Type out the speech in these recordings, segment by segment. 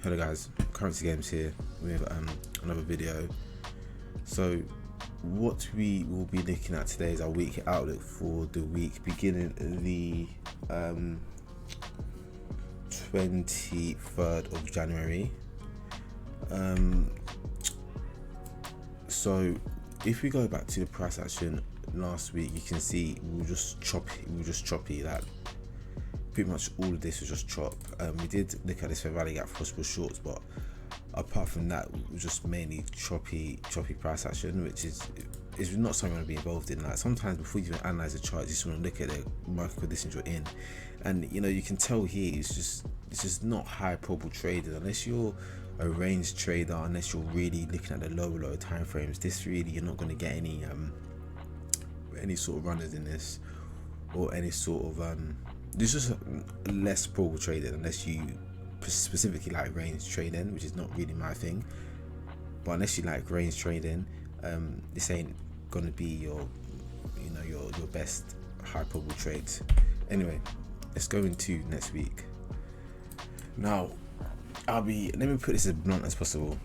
Hello guys, Currency Games here with another video. So what we will be looking at today is our weekly outlook for the week beginning the 23rd of January. So if we go back to the price action last week, you can see we were just choppy. Like pretty much all of this was just chop. We did look at this fair value gap for possible shorts, but apart from that, it was just mainly choppy price action, which is not something you want to be involved in. Like sometimes before you even analyze the chart, you just want to look at the market conditions you're in, and you can tell here it's just not high probable trading unless you're a range trader, unless you're really looking at the lower time frames. This really, you're not going to get any sort of runners in this, or any sort of there's just less probable trading unless you specifically like range trading, which is not really my thing. But unless you like range trading, this ain't gonna be your best high probable trades. Anyway, let's go into next week. Now, let me put this as blunt as possible.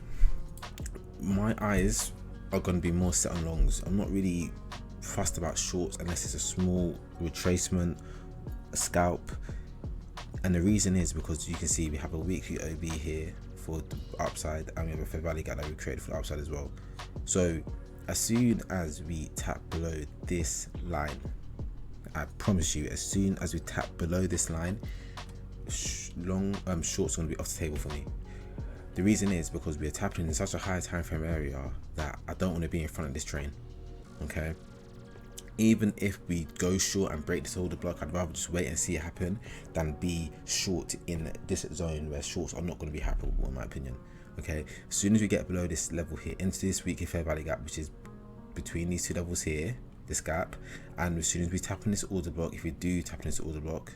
My eyes are gonna be more set on longs. I'm not really fussed about shorts unless it's a small retracement, a scalp, and the reason is because you can see we have a weekly OB here for the upside, and we have a fair value gap that we created for the upside as well. So as soon as we tap below this line, I promise you, as soon as we tap below this line, shorts are going to be off the table for me. The reason is because we are tapping in such a high time frame area that I don't want to be in front of this train. Okay, even if we go short and break this order block, I'd rather just wait and see it happen than be short in this zone where shorts are not going to be happable, in my opinion. Okay, as soon as we get below this level here into this weekly fair value gap, which is between these two levels here, this gap, and as soon as we tap on this order block, if we do tap on this order block,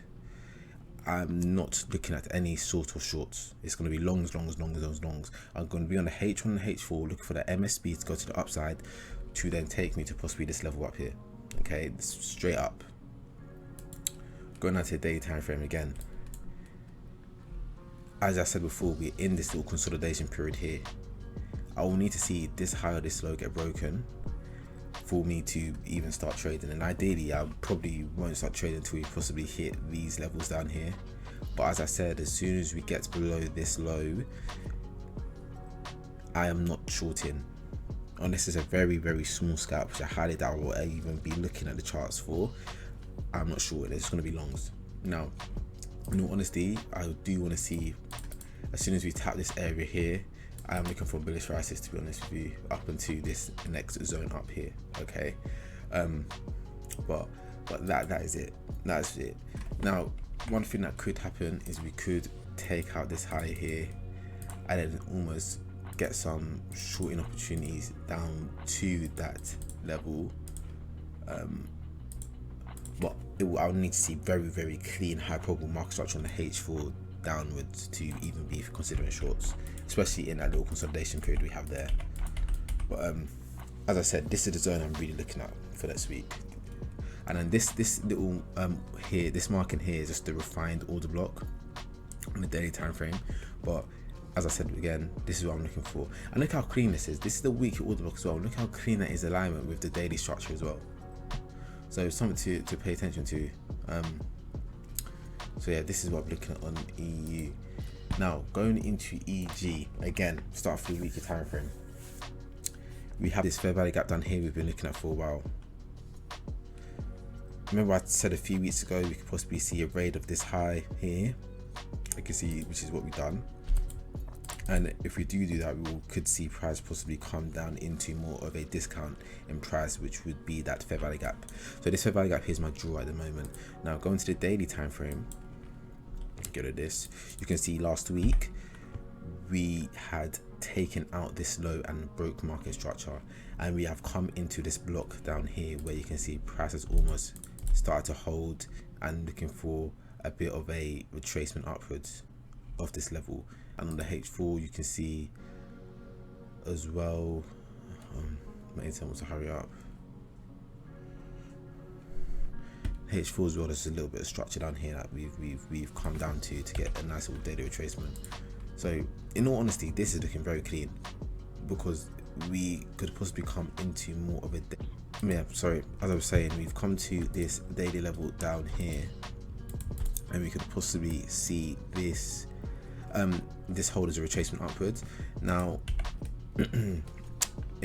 I'm not looking at any sort of shorts. It's going to be longs. I'm going to be on the H1 and H4 looking for the MSB to go to the upside to then take me to possibly this level up here. Okay, straight up. Going down to the daily time frame again. As I said before, we're in this little consolidation period here. I will need to see this high or this low get broken for me to even start trading, and ideally I probably won't start trading until we possibly hit these levels down here. But as I said, as soon as we get below this low, I am not shorting unless it's a very small scalp, which I highly doubt will even be looking at the charts for. I'm not sure. It's going to be longs. Now, in all honesty, I do want to see, as soon as we tap this area here, I am looking for bullish rises, to be honest with you, up into this next zone up here. Okay, but that is it. That's it. Now, one thing that could happen is we could take out this high here and then almost get some shorting opportunities down to that level, but I'll need to see very clean high probable market structure on the H4 downwards to even be considering shorts, especially in that little consolidation period we have there. But as I said, this is the zone I'm really looking at for next week. And then this little here, this marking here is just the refined order block on the daily time frame. But as I said again, this is what I'm looking for. And look how clean this is. This is the weekly order block as well. Look how clean that is, alignment with the daily structure as well. So it's something to pay attention to. So yeah, this is what I'm looking at on EU. Now going into EG again, start for the weekly time frame. We have this fair value gap down here we've been looking at for a while. Remember I said a few weeks ago we could possibly see a raid of this high here. You can see, which is what we've done. And if we do that, we could see price possibly come down into more of a discount in price, which would be that fair value gap. So this fair value gap here is my draw at the moment. Now going to the daily time frame, get rid of this. You can see last week we had taken out this low and broke market structure, and we have come into this block down here where you can see price has almost started to hold and looking for a bit of a retracement upwards of this level. And on the H4 you can see as well, my internet wants to hurry up. H4 as well, there's a little bit of structure down here that we've come down to get a nice little daily retracement. So in all honesty, this is looking very clean, because we could possibly come into more of a as I was saying, we've come to this daily level down here, and we could possibly see this this hold as a retracement upwards. Now in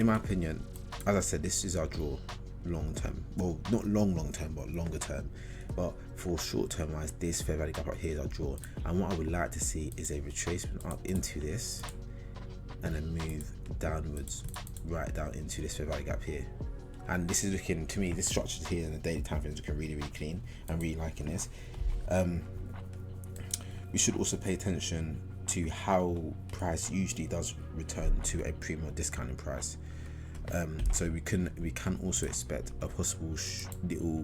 my opinion, as I said, this is our draw long term. Well, not long term, but longer term. But for short term wise, this fair value gap up here is our draw, and what I would like to see is a retracement up into this and a move downwards right down into this fair value gap here. And this is looking, to me, this structure here in the daily time frame is looking really clean. I'm really liking this. We should also pay attention to how price usually does return to a premium or discounting price. So we can also expect a possible little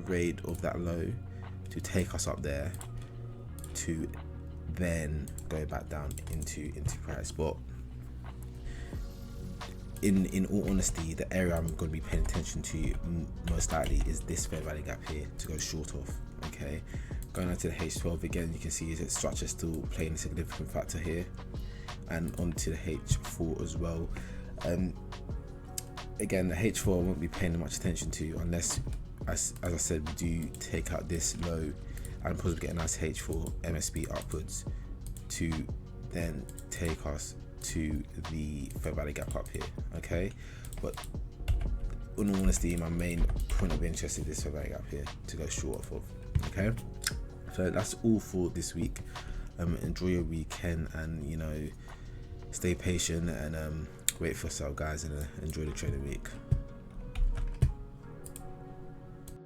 raid of that low to take us up there, to then go back down into price. But in all honesty, the area I'm going to be paying attention to most likely is this fair value gap here to go short of. Okay, going on to the H12 again, you can see that structure still playing a significant factor here, and onto the H4 as well. Again, the H4 I won't be paying much attention to unless, as I said, we do take out this low and possibly get a nice H4 MSB upwards to then take us to the fair value gap up here. Okay, but in all honesty, my main point of interest is this fair value gap here to go short off of. Okay, so that's all for this week. Enjoy your weekend, and stay patient and wait for yourself, guys, and enjoy the trading week.